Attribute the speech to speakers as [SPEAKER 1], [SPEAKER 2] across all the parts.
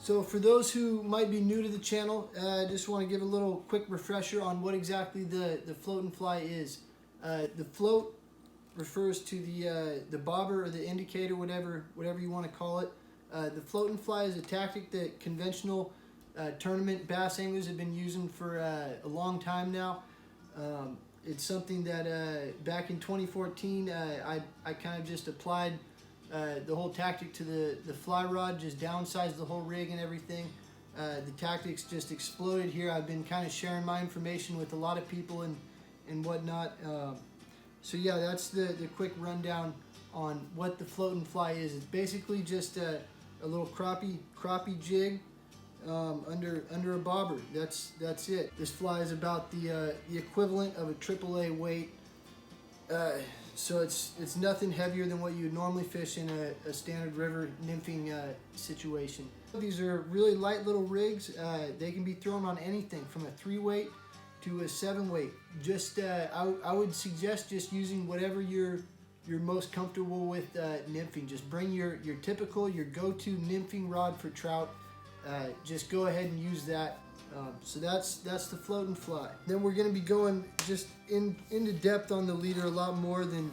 [SPEAKER 1] So for those who might be new to the channel, I just want to give a little quick refresher on what exactly the float and fly is. The float refers to the bobber or the indicator, whatever you want to call it. The float and fly is a tactic that conventional tournament bass anglers have been using for a long time now. It's something that back in 2014 I kind of just applied the whole tactic to the fly rod, just downsized the whole rig and everything. The tactics just exploded here. I've been kind of sharing my information with a lot of people and whatnot. So yeah, that's the quick rundown on what the float and fly is. It's basically just a little crappie jig under a bobber. That's it. This fly is about the equivalent of a AAA weight. So it's nothing heavier than what you would normally fish in a standard river nymphing situation. These are really light little rigs. They can be thrown on anything from a 3-weight to a 7-weight. Just I would suggest just using whatever you're most comfortable with nymphing. Just bring your typical, your go-to nymphing rod for trout. Just go ahead and use that. So that's the float and fly. Then we're going to be going just into depth on the leader a lot more than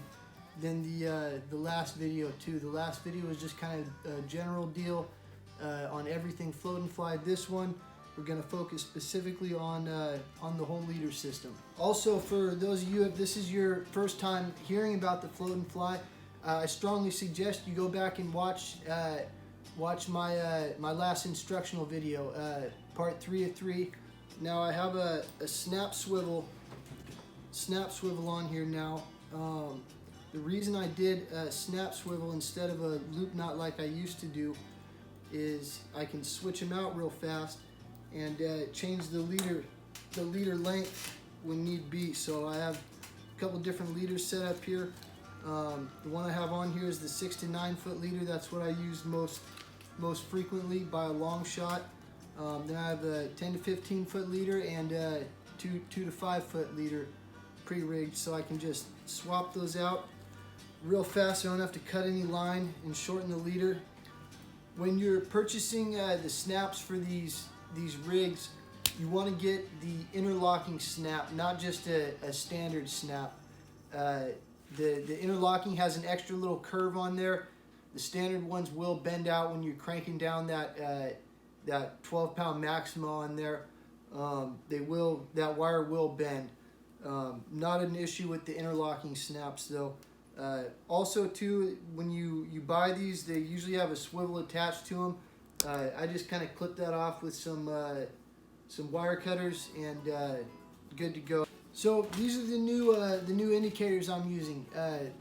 [SPEAKER 1] the last video too. The last video was just kind of a general deal on everything float and fly. This one we're going to focus specifically on the whole leader system. Also, for those of you, if this is your first time hearing about the float and fly, I strongly suggest you go back and watch my last instructional video, part 3 of 3. Now I have a snap swivel on here now. The reason I did a snap swivel instead of a loop knot like I used to do is I can switch them out real fast and change the leader length when need be. So I have a couple different leaders set up here. The one I have on here is the 6 to 9 foot leader. That's what I use most frequently by a long shot. Then I have a 10 to 15 foot leader and a 2 to 5 foot leader pre-rigged, so I can just swap those out real fast. So I don't have to cut any line and shorten the leader. When you're purchasing the snaps for these rigs, you want to get the interlocking snap, not just a standard snap. The interlocking has an extra little curve on there. The standard ones will bend out when you're cranking down that 12-pound Maxima on there. That wire will bend. Not an issue with the interlocking snaps though. Also too, when you buy these, they usually have a swivel attached to them. I just kind of clip that off with some wire cutters and good to go. So these are the new indicators I'm using.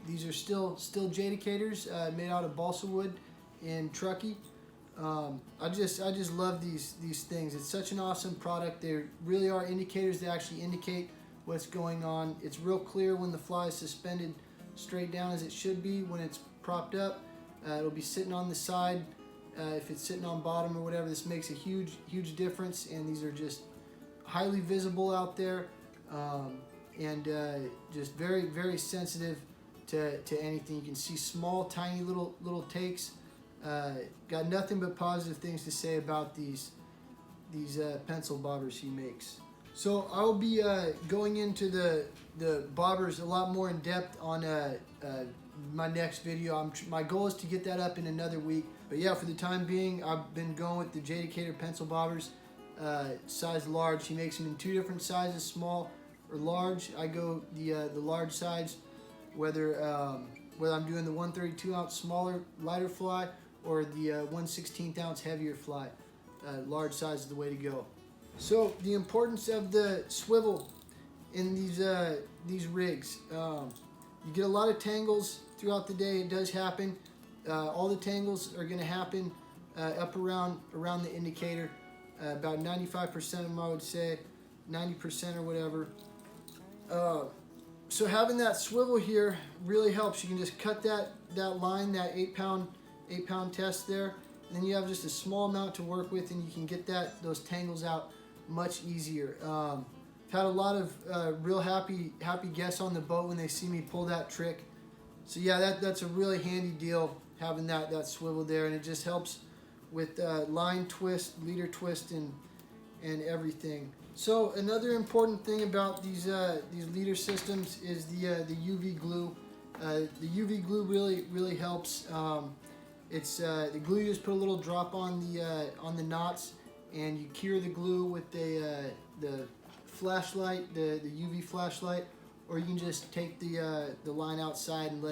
[SPEAKER 1] These are still Jaydacators made out of balsa wood in Truckee. I just love these things. It's such an awesome product. They really are indicators that actually indicate what's going on. It's real clear when the fly is suspended straight down as it should be. When it's propped up, it'll be sitting on the side. If it's sitting on bottom or whatever, this makes a huge difference. And these are just highly visible out there. And just very sensitive to anything. You can see small, tiny little takes. Got nothing but positive things to say about these pencil bobbers he makes. So I'll be going into the bobbers a lot more in depth on my next video. My goal is to get that up in another week. But yeah, for the time being, I've been going with the Jaydacator pencil bobbers, size large. He makes them in 2 different sizes, small or large. I go the large size, whether I'm doing the 132 ounce smaller, lighter fly or the 1/16 ounce heavier fly. Large size is the way to go. So the importance of the swivel in these rigs. You get a lot of tangles throughout the day. It does happen. All the tangles are going to happen up around the indicator. About 95% of them, I would say, 90% or whatever. So having that swivel here really helps. You can just cut that line, that 8 pound test there, and then you have just a small amount to work with, and you can get those tangles out much easier. I've had a lot of real happy guests on the boat when they see me pull that trick. So yeah, that's a really handy deal, having that swivel there, and it just helps with line twist, leader twist, and everything. So another important thing about these leader systems is the UV glue. The UV glue really helps. It's the glue, you just put a little drop on the knots, and you cure the glue with the flashlight, the UV flashlight, or you can just take the line outside and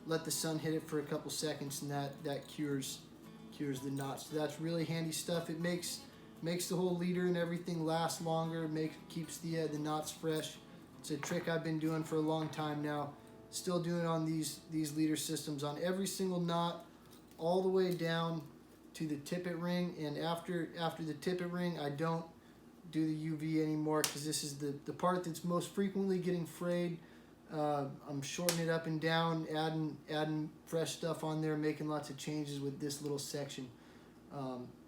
[SPEAKER 1] let the sun hit it for a couple seconds, and that cures the knots. So that's really handy stuff. It makes the whole leader and everything last longer. Keeps the knots fresh. It's a trick I've been doing for a long time now. Still doing it on these leader systems, on every single knot, all the way down to the tippet ring. And after the tippet ring, I don't do the UV anymore, because this is the part that's most frequently getting frayed. I'm shortening it up and down, adding fresh stuff on there, making lots of changes with this little section.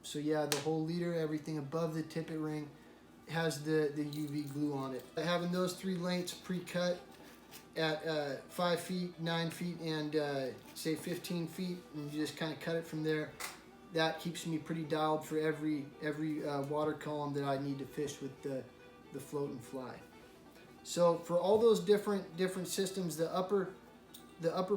[SPEAKER 1] So yeah, the whole leader, everything above the tippet ring, has the UV glue on it. Having those 3 lengths pre-cut at 5 feet, 9 feet, and say 15 feet, and you just kind of cut it from there. That keeps me pretty dialed for every water column that I need to fish with the float and fly. So for all those different systems, the upper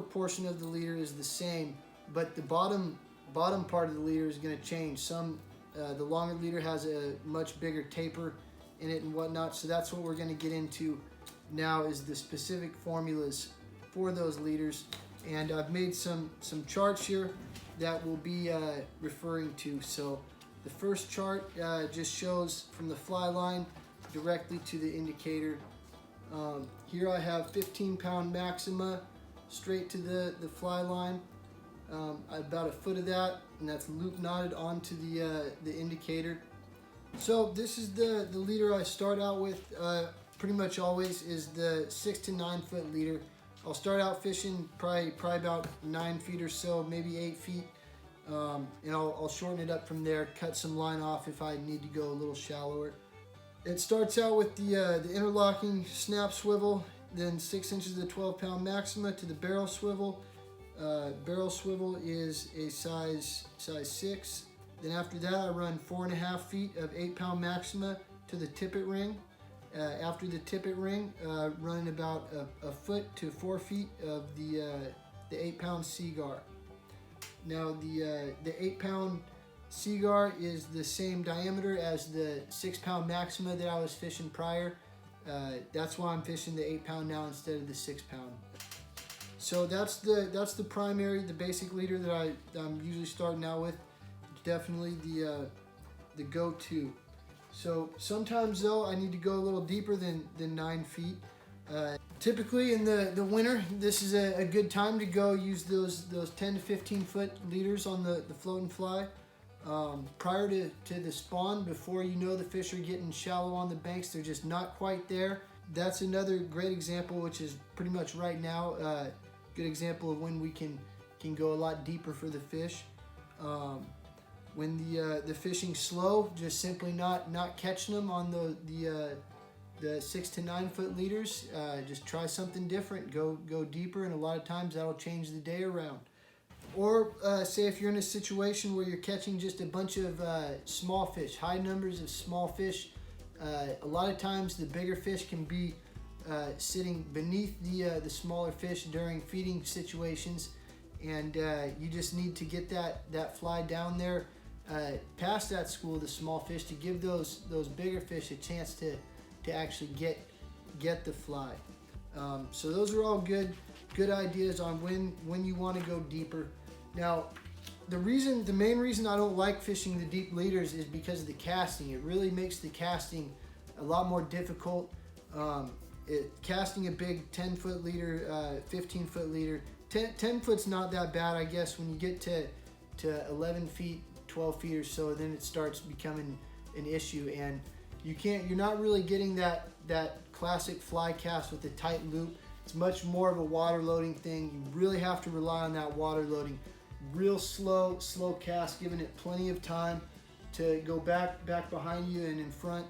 [SPEAKER 1] portion of the leader is the same, but the bottom part of the leader is going to change. The longer leader has a much bigger taper in it and whatnot. So that's what we're going to get into now, is the specific formulas for those leaders. And I've made some charts here that we'll be referring to. So the first chart just shows from the fly line directly to the indicator. Here I have 15-pound maxima straight to the fly line. About a foot of that, and that's loop knotted onto the indicator. So this is the leader I start out with. Pretty much always is the 6 to 9 foot leader. I'll start out fishing probably about 9 feet or so, maybe 8 feet, and I'll shorten it up from there. Cut some line off if I need to go a little shallower. It starts out with the interlocking snap swivel, then 6 inches of 12-pound maxima to the barrel swivel. Barrel swivel is a size 6. Then after that, I run 4.5 feet of 8-pound maxima to the tippet ring. After the tippet ring, running about a foot to 4 feet of the 8-pound seagar. Now the 8-pound seagar is the same diameter as the 6-pound maxima that I was fishing prior. That's why I'm fishing the 8-pound now instead of the 6-pound. So that's the primary, the basic leader that I'm usually starting out with. Definitely the go-to. So sometimes though I need to go a little deeper than 9 feet. Typically in the winter, this is a good time to go use those 10 to 15 foot leaders on the float and fly. Prior to the spawn, before you know the fish are getting shallow on the banks, they're just not quite there. That's another great example, which is pretty much right now. Good example of when we can go a lot deeper for the fish. When the fishing's slow, just simply not catching them on the 6 to 9 foot leaders. Just try something different. Go deeper, and a lot of times that'll change the day around. Or say if you're in a situation where you're catching just a bunch of small fish, high numbers of small fish. A lot of times the bigger fish can be sitting beneath the smaller fish during feeding situations, and you just need to get that fly down there past that school of the small fish to give those bigger fish a chance to actually get the fly. So those are all good ideas on when you want to go deeper. Now, the main reason I don't like fishing the deep leaders is because of the casting. It really makes the casting a lot more difficult. Casting a big 10 foot leader, 15 foot leader, 10 foot's not that bad, I guess. When you get to 11 feet, 12 feet or so, then it starts becoming an issue, and you're not really getting that classic fly cast with the tight loop. It's much more of a water loading thing. You really have to rely on that water loading. Real slow cast, giving it plenty of time to go back behind you and in front,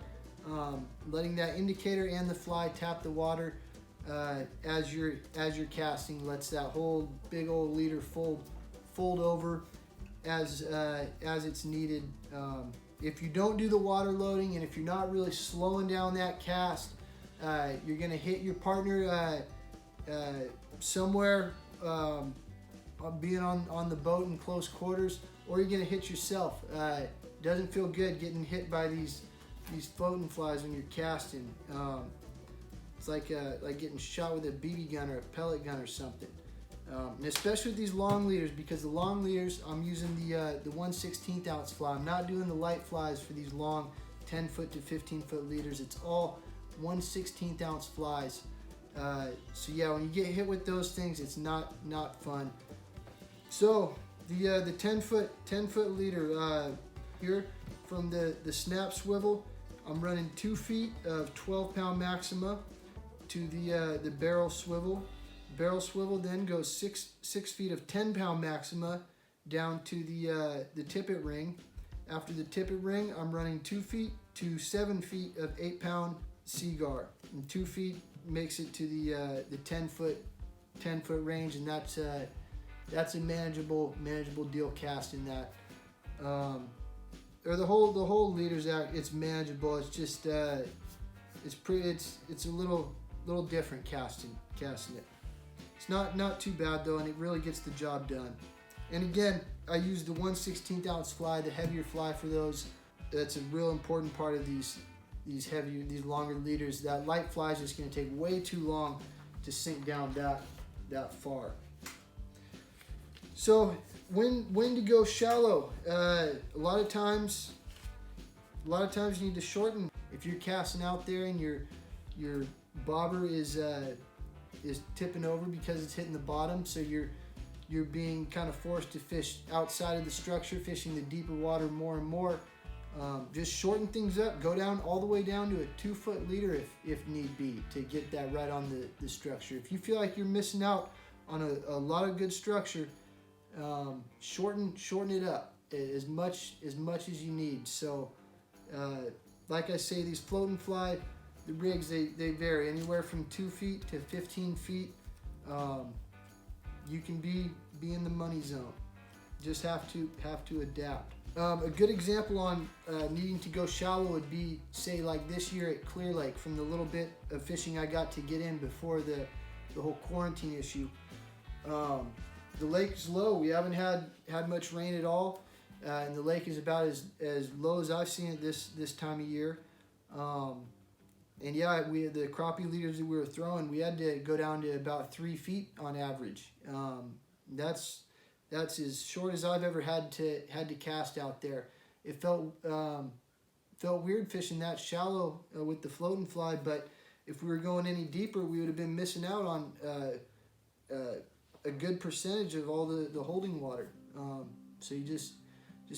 [SPEAKER 1] letting that indicator and the fly tap the water as you're casting. Lets that whole big old leader fold over, as it's needed. If you don't do the water loading, and if you're not really slowing down that cast, you're gonna hit your partner somewhere, being on the boat in close quarters, or you're gonna hit yourself. Doesn't feel good getting hit by these floating flies when you're casting. It's like getting shot with a BB gun or a pellet gun or something. And especially with these long leaders, because the long leaders, I'm using the 1/16 ounce fly. I'm not doing the light flies for these long 10 foot to 15 foot leaders. It's all 1/16 ounce flies. So yeah, when you get hit with those things, it's not fun. So the 10 foot leader here from the snap swivel, I'm running 2 feet of 12-pound maxima to the barrel swivel. Barrel swivel then goes 6 feet of 10-pound maxima down to the tippet ring. After the tippet ring, I'm running 2 feet to 7 feet of 8-pound seaguar, and 2 feet makes it to the 10 foot range, and that's a manageable deal casting that. Or the whole leaders out, it's manageable. It's just it's a little different casting it. It's not too bad though, and it really gets the job done. And again, I use the 1/16 ounce fly, the heavier fly for those. That's a real important part of these longer leaders. That light fly is just going to take way too long to sink down that far. So when to go shallow? A lot of times you need to shorten. If you're casting out there and your bobber is tipping over because it's hitting the bottom, so you're being kind of forced to fish outside of the structure, fishing the deeper water more and more. Just shorten things up. Go down all the way down to a 2 foot leader if need be, to get that right on the structure. If you feel like you're missing out on a lot of good structure, shorten it up as much as you need. So like I say, these floating fly, the rigs, they vary anywhere from 2 feet to 15 feet. You can be in the money zone. Just have to adapt. A good example on needing to go shallow would be, say, like this year at Clear Lake, from the little bit of fishing I got to get in before the whole quarantine issue. The lake's low. We haven't had much rain at all, and the lake is about as low as I've seen it this time of year. And yeah, the crappie leaders that we were throwing, we had to go down to about 3 feet on average. That's as short as I've ever had to cast out there. It felt weird fishing that shallow with the floating fly, but if we were going any deeper, we would have been missing out on a good percentage of all the holding water. So you just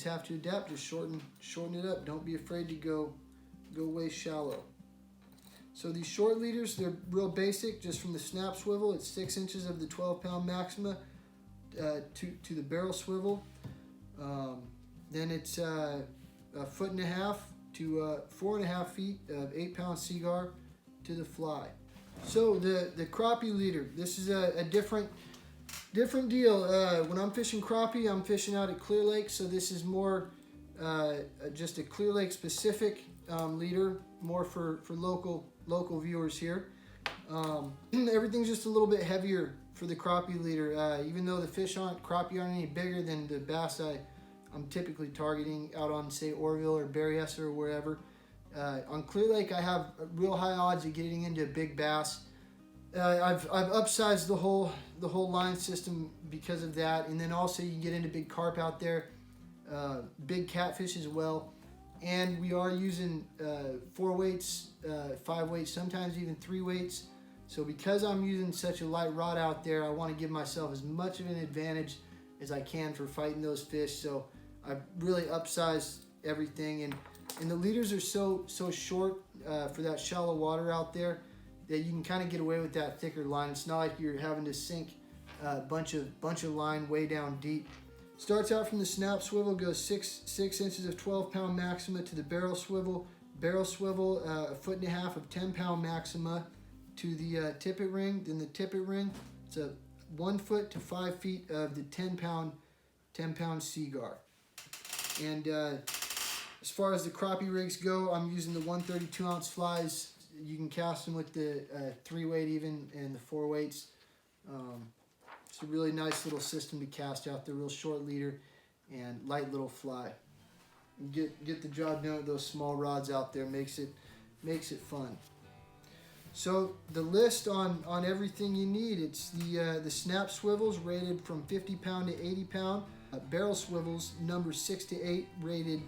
[SPEAKER 1] have to adapt. Just shorten it up. Don't be afraid to go way shallow. So these short leaders, they're real basic. Just from the snap swivel, it's 6 inches of the 12-pound maxima to the barrel swivel. Then it's a 1.5 foot to 4.5 feet of 8-pound seaguar to the fly. So the crappie leader, this is a different deal. When I'm fishing crappie, I'm fishing out at Clear Lake, so this is more just a Clear Lake specific leader, more for local viewers here. Everything's just a little bit heavier for the crappie leader, even though the crappie aren't any bigger than the bass I'm typically targeting out on, say, Orville or Berryessa or wherever. On Clear Lake, I have real high odds of getting into a big bass. I've upsized the whole line system because of that, and then also you can get into big carp out there, big catfish as well. And we are using 4 weights, 5 weights, sometimes even 3 weights. So because I'm using such a light rod out there, I want to give myself as much of an advantage as I can for fighting those fish. So I've really upsized everything, and the leaders are so short for that shallow water out there that you can kind of get away with that thicker line. It's not like you're having to sink a bunch of line way down deep. Starts out from the snap swivel, goes 6 inches of 12-pound maxima to the barrel swivel. Barrel swivel, 1.5 foot of 10-pound maxima to the tippet ring. Then the tippet ring, it's a 1 foot to 5 feet of the 10-pound 10-pound Seaguar. And as far as the crappie rigs go, I'm using the 132-ounce flies. You can cast them with the 3-weight even and the 4 weights. It's a really nice little system to cast out there, real short leader and light little fly. Get the job done with those small rods out there, makes it fun. So the list on everything you need, it's the snap swivels rated from 50 pound to 80 pound, barrel swivels numbers 6 to 8 rated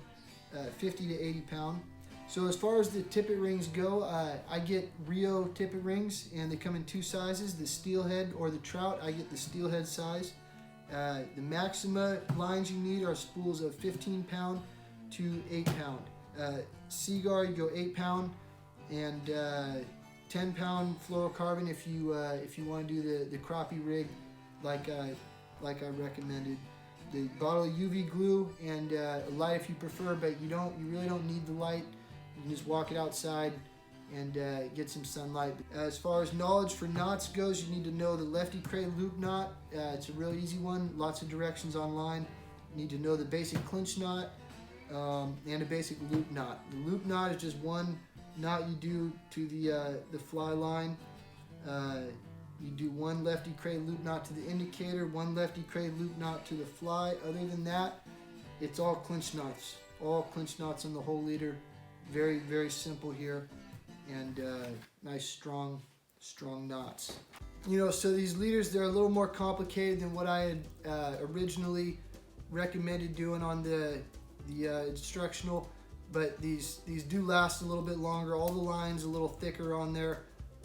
[SPEAKER 1] 50 to 80 pound. So as far as the tippet rings go, I get Rio tippet rings, and they come in 2 sizes, the steelhead or the trout. I get the steelhead size. The Maxima lines you need are spools of 15 pound to 8 pound. Seaguar, you go 8 pound, and 10 pound fluorocarbon if you want to do the crappie rig like I recommended. The bottle of UV glue and a light if you prefer, but you really don't need the light. You can just walk it outside and get some sunlight. As far as knowledge for knots goes, you need to know the lefty cray loop knot. It's a real easy one, lots of directions online. You need to know the basic clinch knot and a basic loop knot. The loop knot is just one knot you do to the fly line. You do one lefty cray loop knot to the indicator, one lefty cray loop knot to the fly. Other than that, it's all clinch knots. All clinch knots on the whole leader. Very, very simple here, and nice strong knots. You know, so these leaders, they're a little more complicated than what I had originally recommended doing on the instructional, but these do last a little bit longer. All the lines a little thicker on there.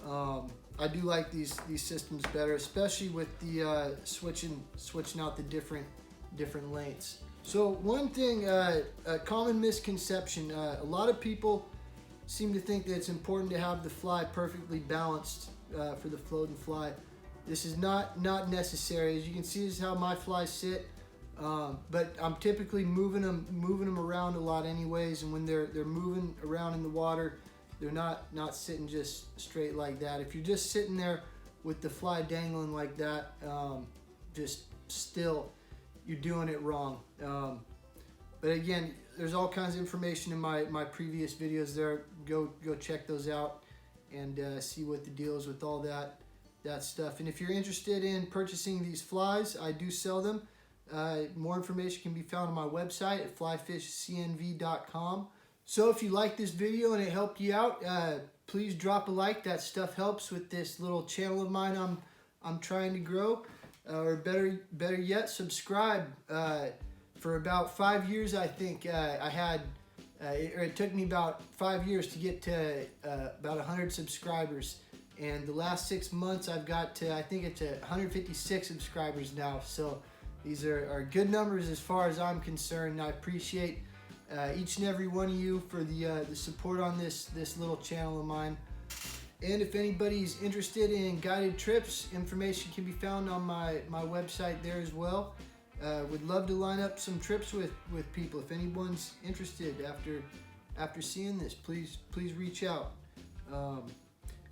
[SPEAKER 1] I do like these systems better, especially with the switching out the different lengths. So one thing, a common misconception, a lot of people seem to think that it's important to have the fly perfectly balanced for the float and fly. This is not necessary. As you can see, this is how my flies sit, but I'm typically moving them around a lot anyways, and when they're moving around in the water, they're not sitting just straight like that. If you're just sitting there with the fly dangling like that, just still, you're doing it wrong. But again, there's all kinds of information in my previous videos there. Go check those out and see what the deal is with all that stuff. And if you're interested in purchasing these flies, I do sell them. More information can be found on my website at flyfishcnv.com. So if you like this video and it helped you out, please drop a like. That stuff helps with this little channel of mine I'm trying to grow. Or better yet, subscribe. For about 5 years, I think it took me about 5 years to get to about 100 subscribers, and the last 6 months I've got to, I think it's 156 subscribers now. So these are good numbers as far as I'm concerned. I appreciate each and every one of you for the support on this little channel of mine. And if anybody's interested in guided trips, information can be found on my website there as well. Would love to line up some trips with people. If anyone's interested after seeing this, please reach out.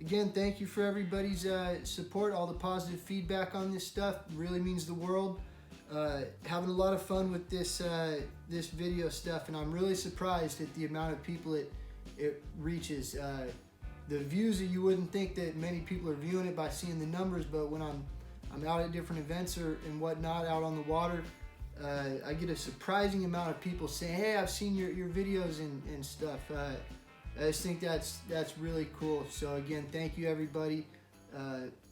[SPEAKER 1] Again, thank you for everybody's support, all the positive feedback on this stuff. It really means the world. Having a lot of fun with this video stuff, and I'm really surprised at the amount of people it reaches. The views that you wouldn't think that many people are viewing it by seeing the numbers, but when I'm out at different events and whatnot out on the water, I get a surprising amount of people saying, "Hey, I've seen your videos and stuff." I just think that's really cool. So again, thank you everybody.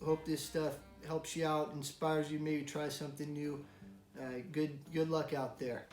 [SPEAKER 1] Hope this stuff helps you out, inspires you, maybe try something new. Good luck out there.